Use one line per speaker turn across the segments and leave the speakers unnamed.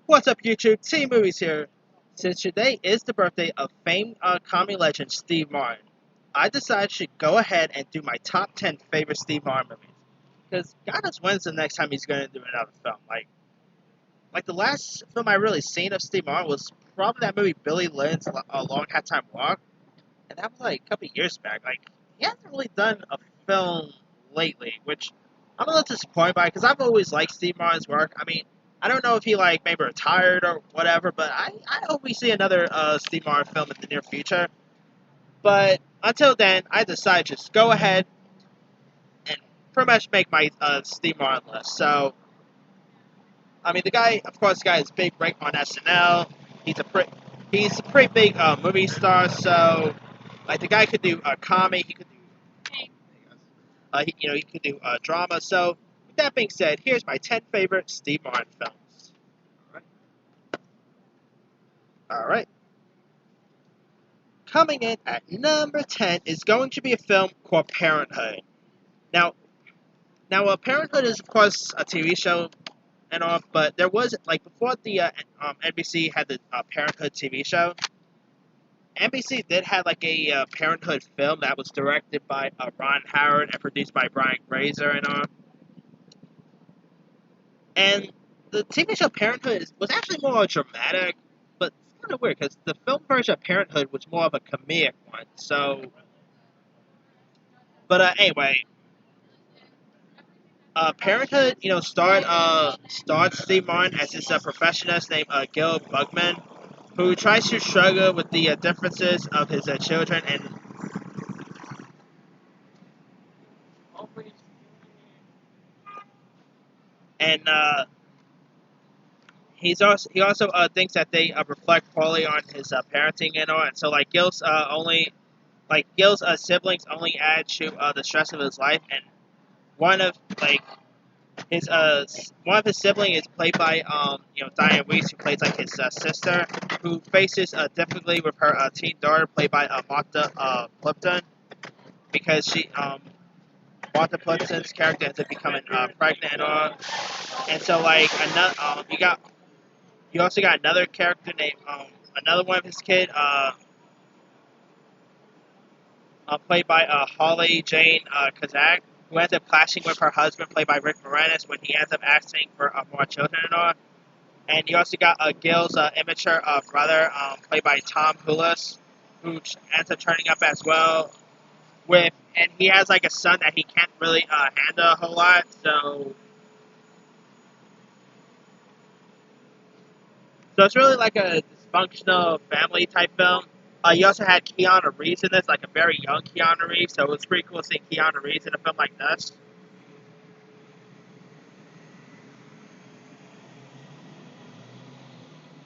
What's up, YouTube? T Movies here. Since today is the birthday of famed comedy legend Steve Martin, I decided to go ahead and do my top 10 favorite Steve Martin movies. Because God knows when's the next time he's going to do another film. Like the last film I really seen of Steve Martin was probably that movie Billy Lynn's A Long Hot Time Walk, and that was like a couple years back. Like he hasn't really done a film lately, which I'm a little disappointed by because I've always liked Steve Martin's work. I mean, I don't know if he like maybe retired or whatever, but I hope we see another Steve Martin film in the near future. But until then, I decided to just go ahead and pretty much make my Steve Martin list. So, I mean, the guy, of course, got his big break on SNL. He's a pretty big movie star. So, like, the guy could do comedy. He could do he could do drama. So, with that being said, here's my 10 favorite Steve Martin films. All right. Coming in at number 10 is going to be a film called Parenthood. Now, Parenthood is, of course, a TV show and all, but there was, like, before the NBC had the Parenthood TV show, NBC did have, like, a Parenthood film that was directed by Ron Howard and produced by Brian Grazer and all. And the TV show Parenthood was actually more dramatic, but it's kind of weird because the film version of Parenthood was more of a comedic one. So, but anyway, Parenthood, starred Steve Martin as this professionist named Gil Bugman, who tries to struggle with the differences of his children and he also thinks that they reflect poorly on his parenting and all, and so Gil's siblings only add to the stress of his life, and one of like his one of his siblings is played by Diane Weiss, who plays like his sister, who faces difficulty with her teen daughter, played by Martha Plimpton, because Martha Plimpton's character ends up becoming pregnant and all, and so like another you also got another character named another one of his kid played by Holly Jane Kazak, who ends up clashing with her husband, played by Rick Moranis, when he ends up asking for more children and all. And you also got Gil's immature brother, played by Tom Hulis, who ends up turning up as well. And he has like a son that he can't really handle a whole lot. So it's really like a dysfunctional family type film. You also had Keanu Reeves in this, like a very young Keanu Reeves, so it was pretty cool seeing Keanu Reeves in a film like this.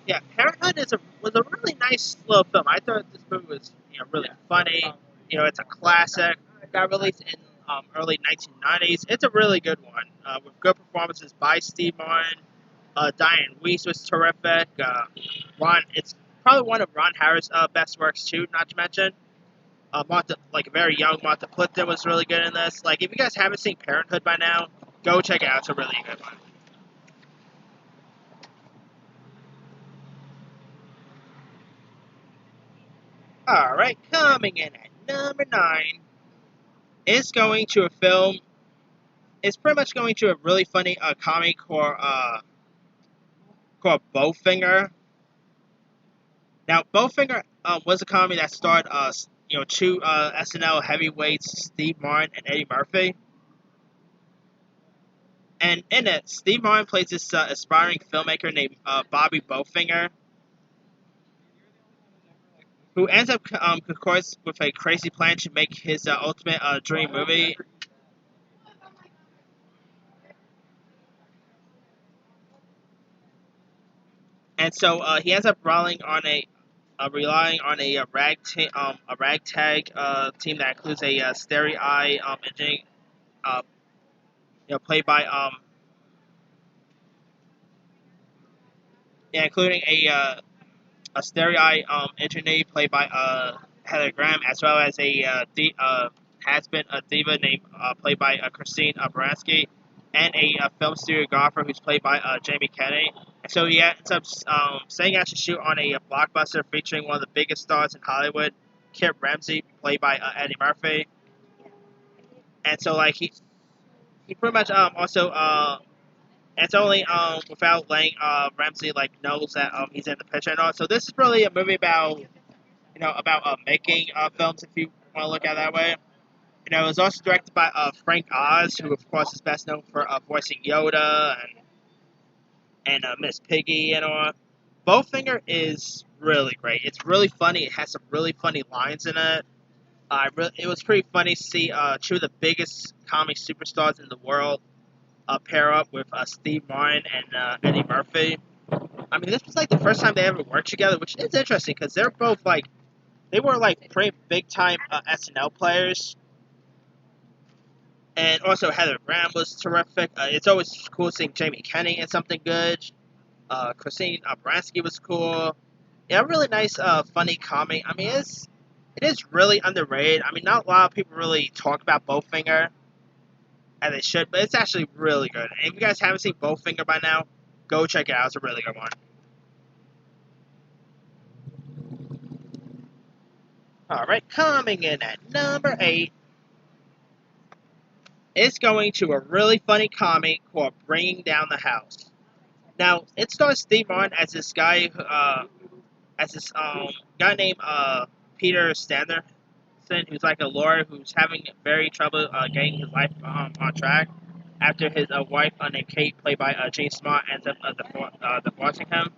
Yeah, Parenthood was a really nice little film. I thought this movie was really funny. It's a classic. It got released in early 1990s. It's a really good one with good performances by Steve Martin. Diane Weiss was terrific. It's probably one of Ron Howard's best works too. Not to mention, Martha, like a very young Martha Plimpton was really good in this. Like, if you guys haven't seen Parenthood by now, go check it out. It's a really good one. All right, coming in at number 9 is going to a film. It's pretty much going to a really funny comedy called Bowfinger. Now, Bowfinger was a comedy that starred two SNL heavyweights, Steve Martin and Eddie Murphy. And in it, Steve Martin plays this aspiring filmmaker named Bobby Bowfinger, who ends up, of course, with a crazy plan to make his ultimate dream movie. And so he ends up relying on a ragtag team that includes a starry-eyed engineer, uh, played by including a starry-eyed engineer played by Heather Graham, as well as has been a diva named played by Christine Baranski. and a film studiographer who's played by Jamie Kennedy. And so he ends up saying I should shoot on a blockbuster featuring one of the biggest stars in Hollywood, Kit Ramsey, played by Eddie Murphy. And so like he pretty much also it's only without letting Ramsey like knows that he's in the picture and all. So this is really a movie about about making films if you want to look at it that way. It was also directed by Frank Oz, who of course is best known for voicing Yoda and Miss Piggy and all. Bowfinger is really great. It's really funny. It has some really funny lines in it. It was pretty funny to see two of the biggest comic superstars in the world pair up with Steve Martin and Eddie Murphy. I mean, this was like the first time they ever worked together, which is interesting because they're both like they were like pretty big time SNL players. And also Heather Graham was terrific. It's always cool seeing Jamie Kennedy in something good. Christine Baranski was cool. Yeah, really nice, funny comedy. I mean, it is really underrated. I mean, not a lot of people really talk about Bowfinger, and they should, but it's actually really good. And if you guys haven't seen Bowfinger by now, go check it out. It's a really good one. All right, coming in at number 8 is going to a really funny comedy called Bringing Down the House. Now, it stars Steve Martin as this guy, as this guy named Peter Sanderson, who's like a lawyer who's having very trouble getting his life on track after his wife named Kate, played by Jean Smart, ends up divorcing him.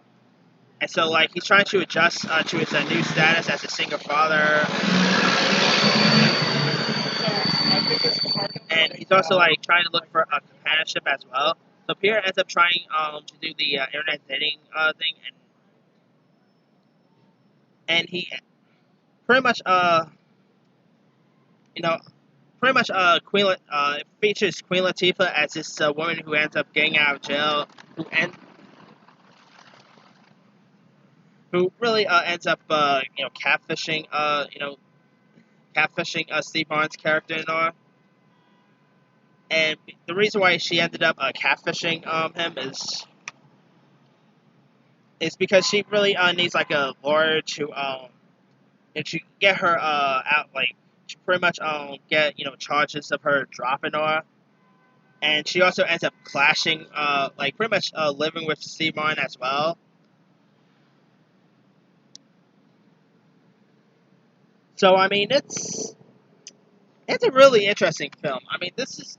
And so, like, he's trying to adjust to his new status as a single father, and he's also like trying to look for a companionship as well. So Peter ends up trying to do the internet dating thing, and he pretty much you know pretty much features Queen Latifah as this woman who ends up getting out of jail, who really ends up catfishing Steve Martin's character and all. And the reason why she ended up catfishing him is because she really needs like a lawyer to get her out, like to pretty much get charges of her dropping her. And she also ends up clashing like pretty much living with Steve Martin as well. So I mean it's a really interesting film. I mean this is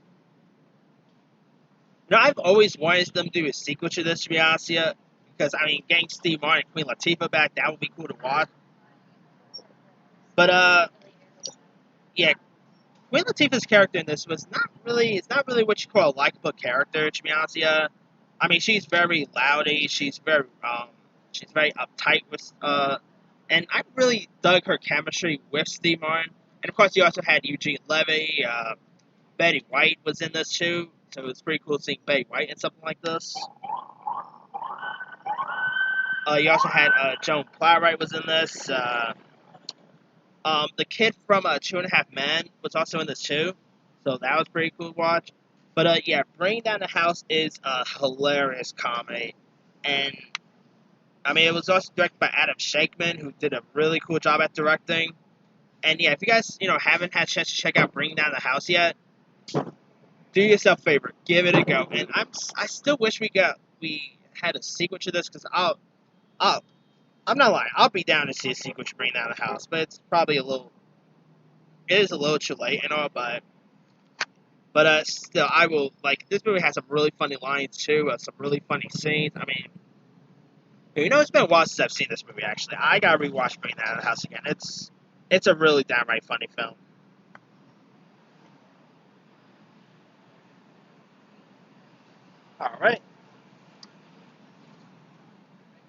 I've always wanted them to do a sequel to this, to be honest with you, because I mean getting Steve Martin and Queen Latifah back, that would be cool to watch. But yeah, Queen Latifah's character in this was not really what you call a likable character, to be honest with you. I mean, she's very loudy, she's very uptight with, and I really dug her chemistry with Steve Martin. And of course, you also had Eugene Levy, Betty White was in this too, so it was pretty cool seeing Betty White in something like this. You also had Joan Plowright was in this. The kid from Two and a Half Men was also in this too, so that was pretty cool to watch. But yeah, Bringing Down the House is a hilarious comedy, and I mean it was also directed by Adam Shankman, who did a really cool job at directing. And yeah, if you guys haven't had a chance to check out Bringing Down the House yet, do yourself a favor, give it a go. And I still wish we had a sequel to this because I'll I'm not lying. I'll be down to see a sequel to Bring Down the House, but it's probably it is a little too late and all, but still, I will, like, this movie has some really funny lines, too, some really funny scenes. I mean, it's been a while since I've seen this movie, actually. I gotta rewatch Bring Down the House again. It's a really downright funny film. Alright.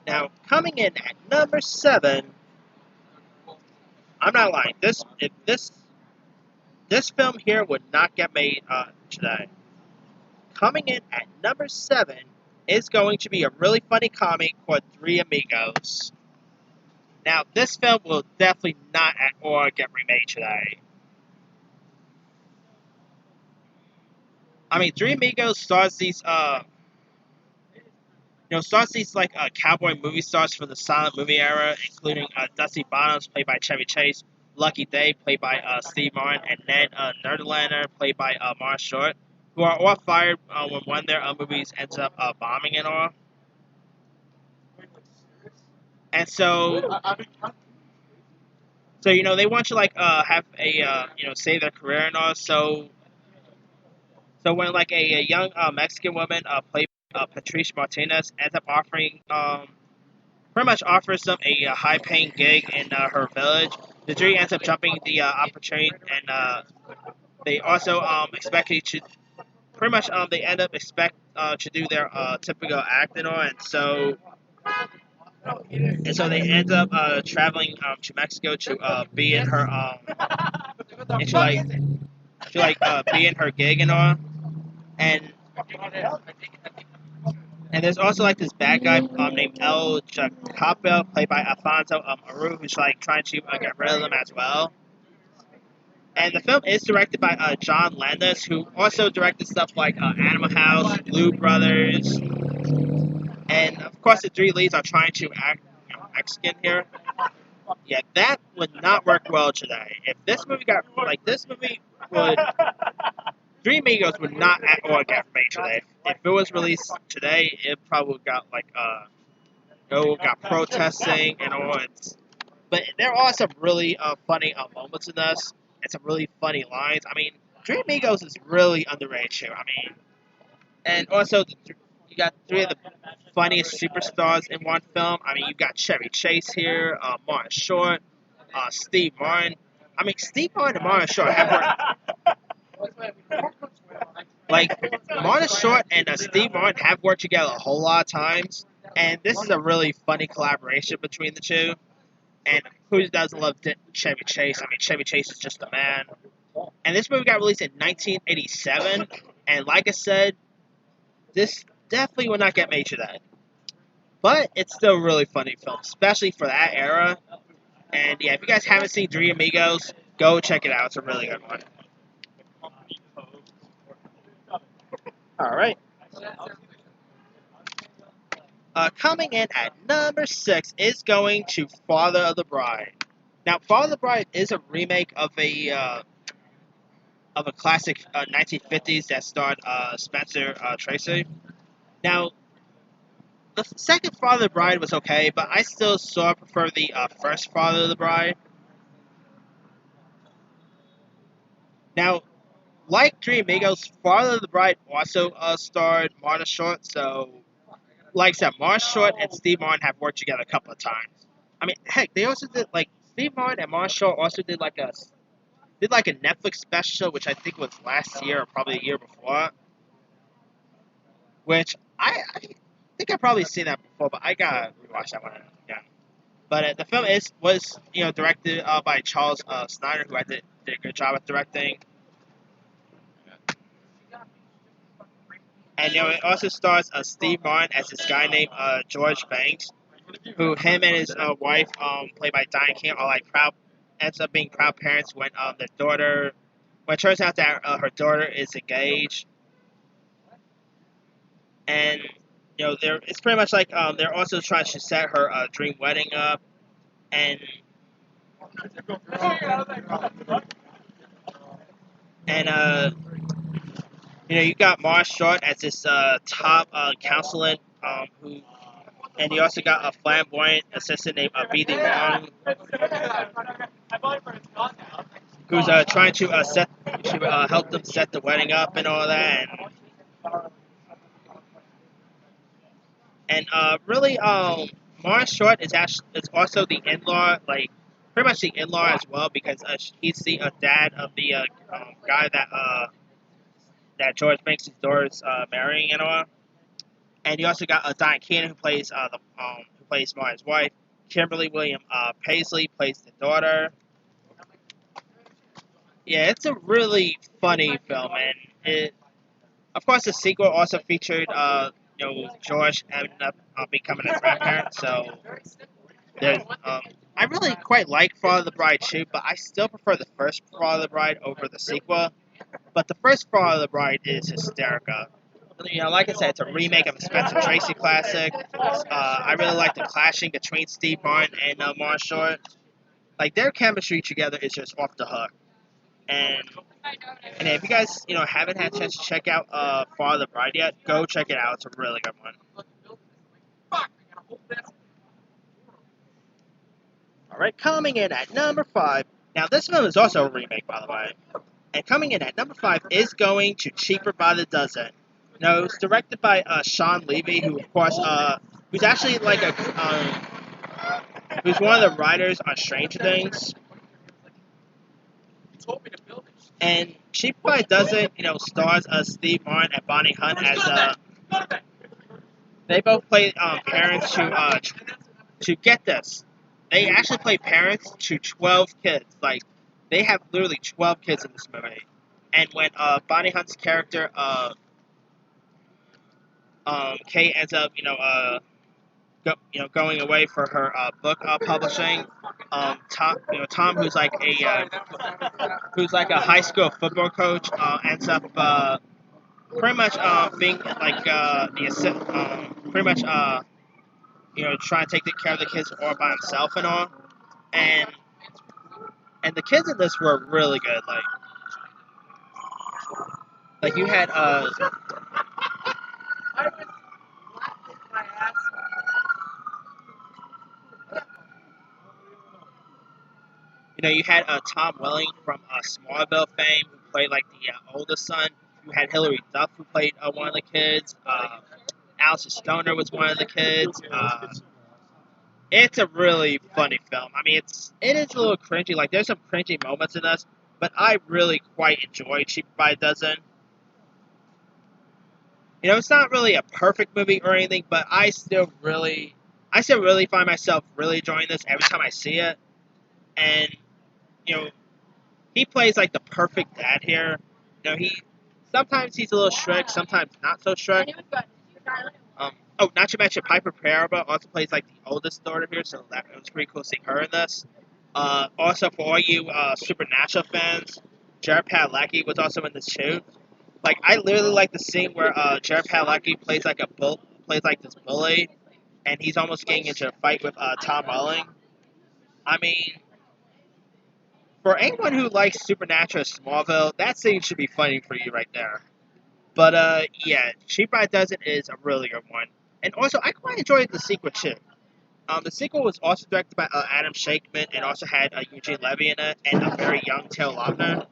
Now, coming in at number 7, I'm not lying. This film here would not get made today. Coming in at number 7 is going to be a really funny comedy called Three Amigos. Now, this film will definitely not at all get remade today. I mean, Three Amigos stars these stars these like cowboy movie stars from the silent movie era, including Dusty Bottoms, played by Chevy Chase, Lucky Day, played by Steve Martin, and Ned Nerdlander, played by Mars Short, who are all fired when one of their movies ends up bombing and all. And so they want to like have a save their career and all. So when like a young Mexican woman played Patrice Martinez ends up offering pretty much offers them a high paying gig in her village. The jury ends up jumping the opportunity, and they also expect you to pretty much they end up expect to do their typical act and all, and so they end up traveling to Mexico to be in her and to be in her gig and all, and and there's also like this bad guy named El Chacapo, played by Alfonso Aru, who's like trying to get rid of them as well. And the film is directed by John Landis, who also directed stuff like Animal House, Blue Brothers, and of course the three leads are trying to act Mexican here. Yeah, that would not work well today. If this movie got like this movie would Three Amigos would not at all get made today. If it was released today, it probably got like got protesting and all. But there are some really funny moments in this and some really funny lines. I mean, Three Amigos is really underrated too. I mean, and also you got three of the funniest superstars in one film. I mean, you got Chevy Chase here, Martin Short, Steve Martin. I mean, Steve Martin and Martin Short have like Martin Short and Steve Martin have worked together a whole lot of times, and this is a really funny collaboration between the two. And who doesn't love Chevy Chase? I mean, Chevy Chase is just a man. And this movie got released in 1987, and like I said, this definitely would not get made today. But it's still a really funny film, especially for that era. And yeah, if you guys haven't seen Three Amigos, go check it out. It's a really good one. All right. Coming in at number 6 is going to Father of the Bride. Now, Father of the Bride is a remake of a classic 1950s that starred Spencer Tracy. Now, the second Father of the Bride was okay, but I still sort of prefer the first Father of the Bride. Now, like Three Amigos, Father of the Bride also starred Martin Short, so like I said, Martin Short and Steve Martin have worked together a couple of times. I mean, heck, they also did like Steve Martin and Martin Short also did like a Netflix special, which I think was last year or probably the year before. Which I think I've probably seen that before, but I gotta rewatch that one again. But the film was directed by Charles Snyder, who I did a good job at directing. And it also stars Steve Martin as this guy named George Banks, who him and his wife, played by Diane King, are like proud ends up being proud parents when it turns out that her daughter is engaged, and it's pretty much like they're also trying to set her dream wedding up, and and you got Mars Short as this top counselor who. And you also got a flamboyant assistant named B.D. Wong, who's trying to help them set the wedding up and all that. And really, Mars Short is also the in-law, like pretty much the in-law as well, because he's the dad of the guy that George Banks' his daughter's marrying and all. And you also got Diane Keaton, who plays who plays Martin's wife. Kimberly William Paisley plays the daughter. Yeah, it's a really funny film, and of course, the sequel also featured George ended up becoming a grandparent. So there's I really quite like Father of the Bride too, but I still prefer the first Father of the Bride over the sequel. But the first Fall of the Bride is hysterical. Like I said, it's a remake of a Spencer Tracy classic. I really like the clashing between Steve Martin and Martin Short. Like their chemistry together is just off the hook. And if you guys haven't had a chance to check out Fall of the Bride yet, go check it out. It's a really good one. All right, coming in at number 5. Now this film is also a remake, by the way. And coming in at number 5 is going to Cheaper by the Dozen. It's directed by Sean Levy, who of course who's actually like who's one of the writers on Stranger Things. And Cheaper by the Dozen, stars Steve Martin and Bonnie Hunt as they both play parents to get this. They actually play parents to 12 kids. Like they have literally 12 kids in this movie. And when Bonnie Hunt's character Kate ends up going away for her book publishing. Tom, who's like a high school football coach, ends up pretty much being like pretty much trying to take care of the kids all by himself and all. And the kids in this were really good. Like you had you had Tom Welling from Smallville fame, who played like the oldest son. You had Hilary Duff, who played one of the kids. Alistair Stoner was one of the kids. It's a really funny film. I mean, it is a little cringy. Like there's some cringy moments in this, but I really quite enjoy Cheaper by the Dozen. It's not really a perfect movie or anything, but I still really find myself really enjoying this every time I see it. And he plays like the perfect dad here. Sometimes he's a little strict, sometimes not so strict. Not to mention Piper Perabo also plays like the oldest daughter here, so it was pretty cool seeing her in this. Also, for all you Supernatural fans, Jared Padalecki was also in this too. Like I literally like the scene where Jared Padalecki plays like this bully, and he's almost getting into a fight with Tom Welling. I mean, for anyone who likes Supernatural Smallville, that scene should be funny for you right there. But yeah, Cheap by the Dozen is a really good one. And also, I quite enjoyed the sequel too. The sequel was also directed by Adam Shakeman and also had Eugene Levy in it and a very young Taylor Lautner.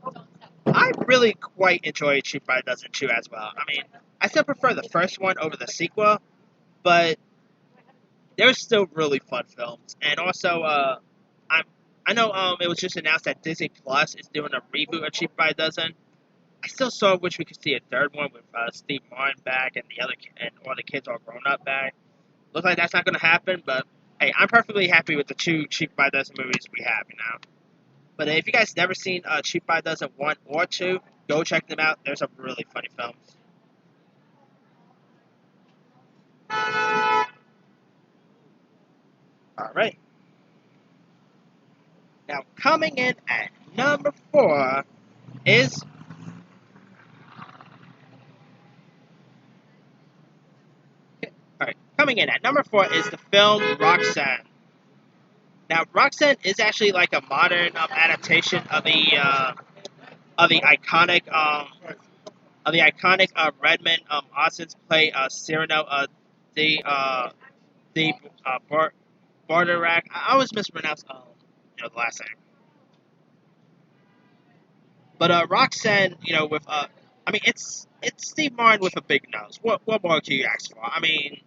I really quite enjoyed Cheap by the Dozen too as well. I mean, I still prefer the first one over the sequel, but they're still really fun films. And also, I know it was just announced that Disney Plus is doing a reboot of Cheap by the Dozen. I still so wish we could see a third one with Steve Martin back and all the kids all grown up back. Looks like that's not going to happen, but hey, I'm perfectly happy with the 2 Cheap by the Dozen movies we have now. But if you guys never seen Cheap by the Dozen 1 or 2, go check them out. They're some really funny films. Alright. Now, coming in at number 4 is... Alright, coming in at number 4 is the film Roxanne. Now, Roxanne is actually like a modern adaptation of the iconic Redmond Ossens play Cyrano de Borderac. I always mispronounce the last name. But Roxanne, with I mean it's Steve Martin with a big nose. What more can you ask for? I mean,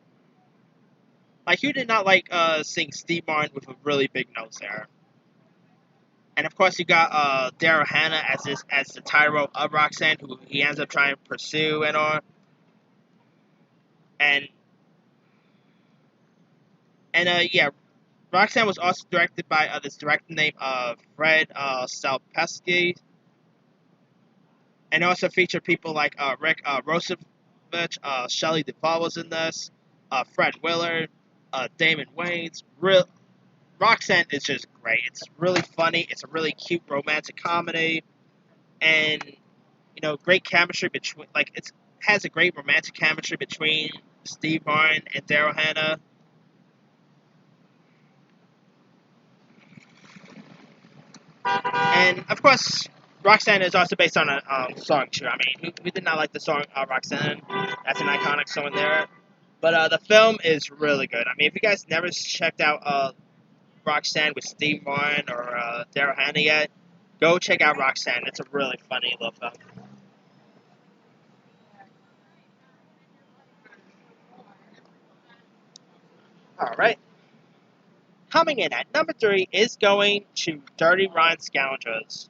like who did not like seeing Steve Martin with a really big nose there? And of course, you got Daryl Hannah as the Tyro of Roxanne, who he ends up trying to pursue and all. And yeah, Roxanne was also directed by this director named Fred Salpesky, and also featured people like Rick Rosovich, Shelley Duvall was in this, Fred Willard, Damon Wayans. Roxanne is just great. It's really funny. It's a really cute romantic comedy, and great chemistry between, like, it has a great romantic chemistry between Steve Martin and Daryl Hannah. And of course, Roxanne is also based on a song too. I mean, who did not like the song Roxanne? That's an iconic song there. But the film is really good. I mean, if you guys never checked out Roxanne with Steve Martin or Daryl Hannah yet, go check out Roxanne. It's a really funny little film. All right. Coming in at number 3 is going to Dirty Rotten Scoundrels.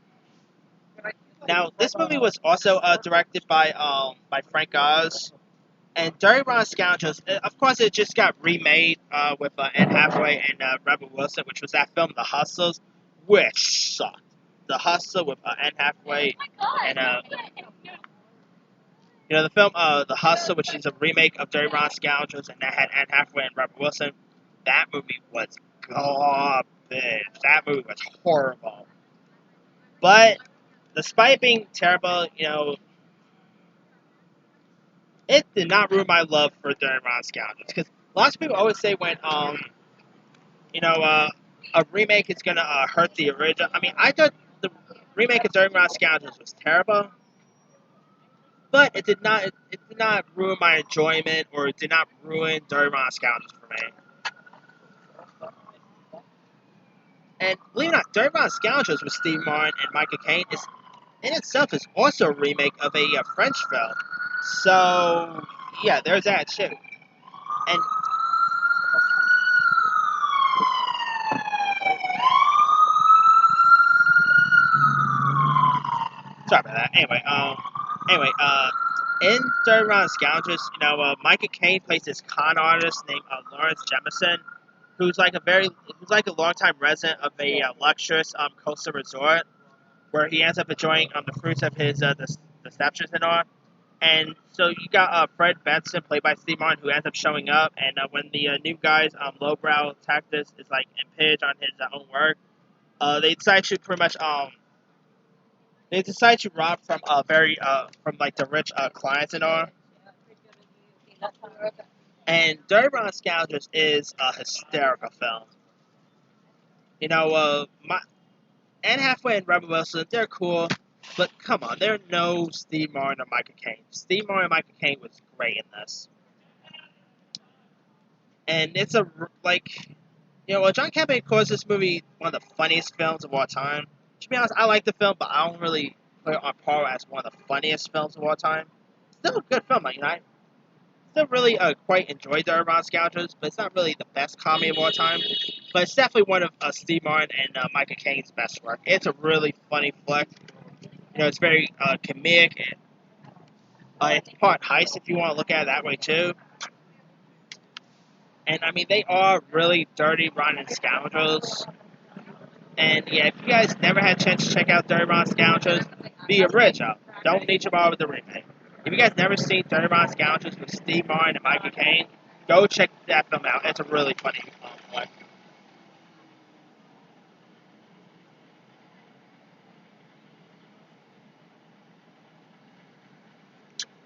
Now, this movie was also directed by Frank Oz. And Dirty Rotten Scoundrels, of course, it just got remade with Anne Hathaway and Rebel Wilson, which was that film, The Hustlers, which sucked. The Hustler with Anne Hathaway and the film The Hustler, which is a remake of Dirty Rotten Scoundrels, and that had Anne Hathaway and Rebel Wilson. That movie was garbage. That movie was horrible. But despite being terrible, it did not ruin my love for Dirty Rotten Scoundrels. Because lots of people always say when a remake is gonna hurt the original. I mean, I thought the remake of Dirty Rotten Scoundrels was terrible, but it did not. It did not ruin my enjoyment, or it did not ruin Dirty Rotten Scoundrels for me. And believe it or not, Dirty Rotten Scoundrels with Steve Martin and Michael Caine is in itself is also a remake of a French film. So yeah, there's that too. And sorry about that. Anyway, in Dirty Rotten Scoundrels, Michael Caine plays this con artist named Lawrence Jemison, who's like a longtime resident of a luxurious coastal resort, where he ends up enjoying the fruits of his deceptions and all. And so you got Fred Benson, played by Steve Martin, who ends up showing up. And when the new guy's lowbrow tactics is like impinged on his own work, they decide to pretty much they decide to rob from from like the rich clients and all. And Dirty Rotten Scoundrels is a hysterical film. My Anne Hathaway and Rebel Wilson, they're cool, but come on, they're no Steve Martin or Michael Caine. Steve Martin and Michael Caine was great in this. And it's John Campbell calls this movie one of the funniest films of all time. To be honest, I like the film, but I don't really put it on par as one of the funniest films of all time. Still a good film, I still really quite enjoy Dirty Rotten Scoundrels, but it's not really the best comedy of all time. But it's definitely one of Steve Martin and Michael Caine's best work. It's a really funny flick. It's very comedic, and it's part heist if you want to look at it that way too. And I mean, they are really dirty, rotten scoundrels. And yeah, if you guys never had a chance to check out Dirty Rotten Scoundrels, the original, don't need to bother with the remake. If you guys never seen Dirty Rotten Scoundrels with Steve Martin and Michael Caine, go check that film out. It's a really funny one.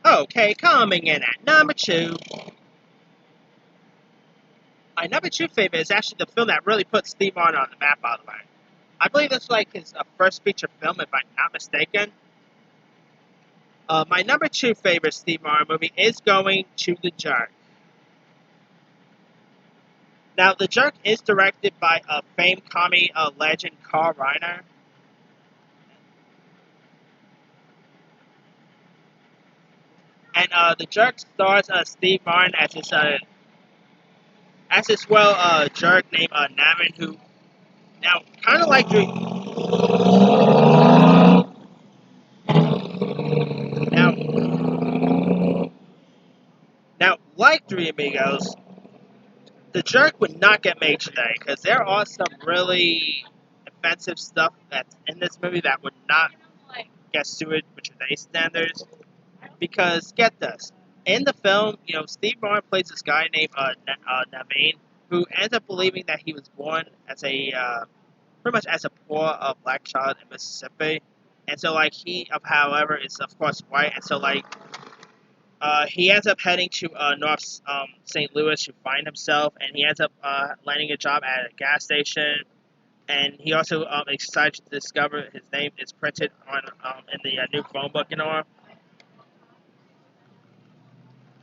Okay, coming in at number 2. My number 2 favorite is actually the film that really put Steve Martin on the map, by the way. I believe this is like his first feature film, if I'm not mistaken. My number 2 favorite Steve Martin movie is going to The Jerk. Now, The Jerk is directed by famed comedy legend Carl Reiner. And The Jerk stars Steve Martin as this jerk named Navin, who now kind of like now like Three Amigos. The Jerk would not get made today because there are some really offensive stuff that's in this movie that would not get suited with today's standards. Because get this, in the film, Steve Martin plays this guy named Naveen, who ends up believing that he was born as a pretty much as a poor black child in Mississippi. And so like however, is of course white, and so like he ends up heading to North St. Louis to find himself, and he ends up landing a job at a gas station. And he also excited to discover his name is printed on in the new phone book and all.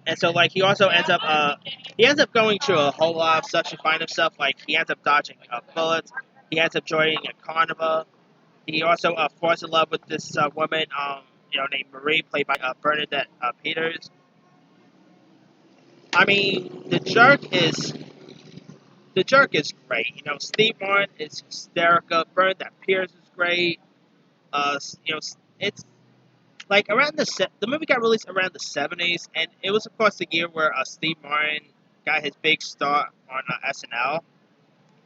And so like he ends up going to a whole lot of stuff to find himself. Like he ends up dodging bullets. He ends up joining a carnival. He also falls in love with this woman, named Marie, played by Bernadette Peters. I mean, the jerk is great. Steve Martin is hysterical. Bernadette Peters is great. It's like around the movie got released around the '70s, and it was of course the year where Steve Martin got his big start on SNL.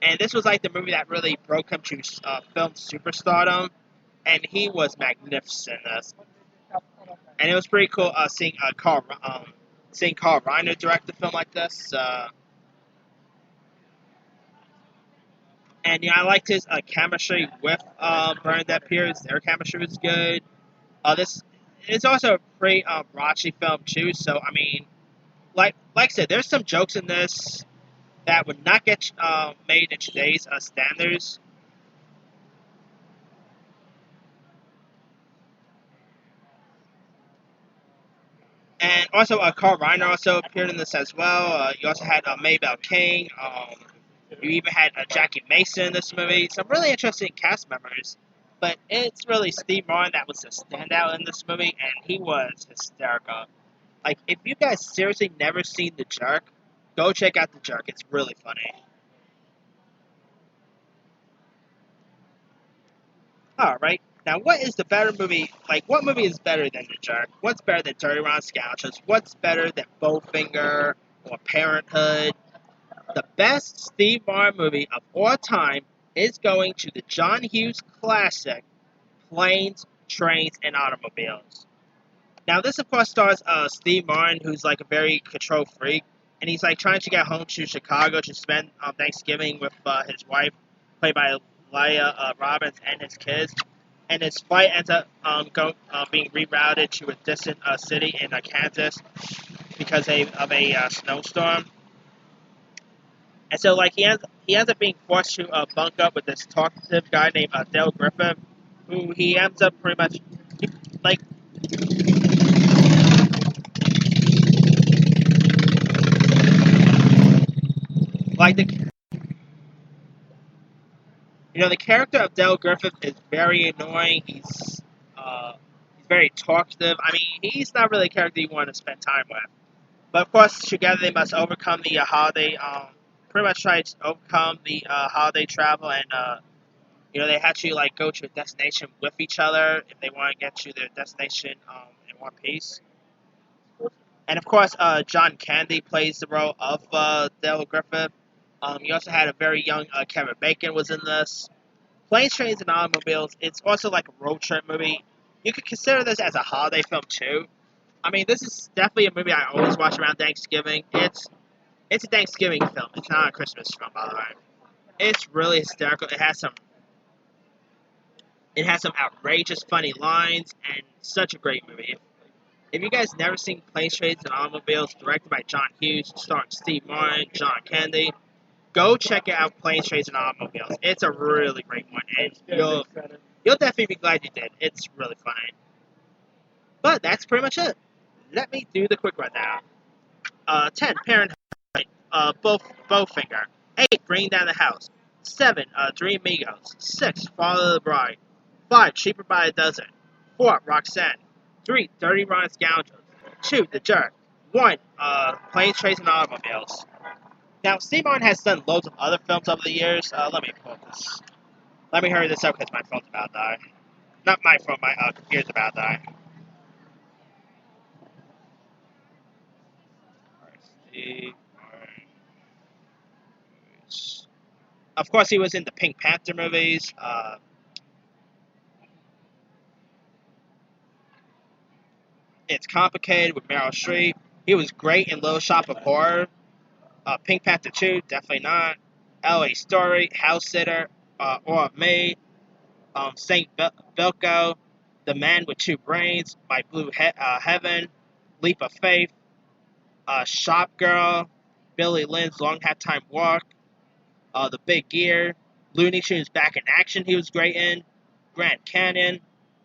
And this was like the movie that really broke him to film superstardom, and he was magnificent in this. And it was pretty cool seeing Carl Reiner direct a film like this. And I liked his chemistry with Bernadette Peters. Their chemistry was good. This it's also a pretty raunchy film too. So I mean, like I said, there's some jokes in this that would not get made in today's standards. And also, Carl Reiner also appeared in this as well. You also had Maybelle King. You even had Jackie Mason in this movie. Some really interesting cast members. But it's really Steve Martin that was the standout in this movie, and he was hysterical. Like, if you guys seriously never seen The Jerk, go check out The Jerk. It's really funny. Alright, now what is the better movie? Like, what movie is better than The Jerk? What's better than Dirty Rotten Scoundrels? What's better than Bowfinger or Parenthood? The best Steve Martin movie of all time is going to the John Hughes classic, Planes, Trains, and Automobiles. Now, this of course stars Steve Martin, who's like a very control freak, and he's like trying to get home to Chicago to spend Thanksgiving with his wife, played by Leah Robbins, and his kids. And his flight ends up being rerouted to a distant city in Kansas because of a snowstorm. And so, like, he ends up being forced to bunk up with this talkative guy named Dale Griffith, who he ends up pretty much like the the character of Dale Griffith is very annoying. He's very talkative. I mean, he's not really a character you want to spend time with. But of course, together they must overcome the holiday. Pretty much try to overcome the holiday travel, and they had to like go to a destination with each other if they want to get to their destination in one piece. And of course, John Candy plays the role of Dale Griffith. You also had a very young Kevin Bacon was in this. Planes, Trains, and Automobiles. It's also like a road trip movie. You could consider this as a holiday film too. I mean, this is definitely a movie I always watch around Thanksgiving. It's a Thanksgiving film. It's not a Christmas film, by the way. It's really hysterical. It has some outrageous, funny lines, and such a great movie. If you guys never seen Planes, Trains, and Automobiles, directed by John Hughes, starring Steve Martin, John Candy, go check out Planes, Trains, and Automobiles. It's a really great one, and you'll definitely be glad you did. It's really funny. But that's pretty much it. Let me do the quick rundown. 10. Parenthood. Bowfinger. 8. Bring Down the House. 7. Three Amigos. 6. Follow the Bride. 5. Cheaper by a Dozen. 4. Roxanne. 3. Dirty Rotten Scoundrels. 2. The Jerk. 1. Planes, Trains, and Automobiles. Now, Steve Martin has done loads of other films over the years. Let me pull this. Let me hurry this up because my phone's about to die. Not my phone, my computer's about to die. Steve Martin. Of course, he was in the Pink Panther movies. It's Complicated with Meryl Streep. He was great in Little Shop of Horror. Pink Panther 2, definitely not. L.A. Story, House Sitter, or Me, Saint Bilko. The Man with Two Brains, My Blue Heaven, Leap of Faith, Shop Girl, Billy Lynn's Long Time Walk, The Big Gear, Looney Tunes Back in Action he was great in, Grand Canyon,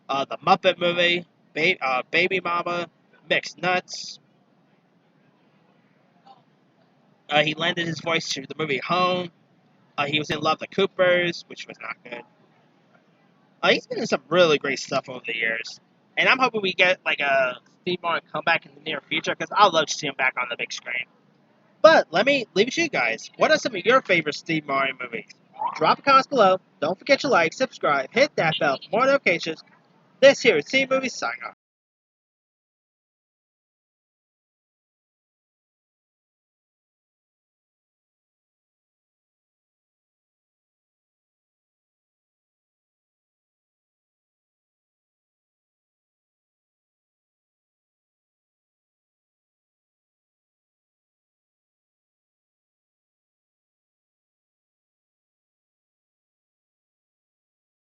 The Muppet Movie, Baby Mama, Mixed Nuts. He lended his voice to the movie Home. He was in Love the Coopers, which was not good. He's been in some really great stuff over the years. And I'm hoping we get like a Steve Martin comeback in the near future because I'd love to see him back on the big screen. But let me leave it to you guys. What are some of your favorite Steve Martin movies? Drop a comment below. Don't forget to like, subscribe, hit that bell for more notifications. This here is Team Movie signing off.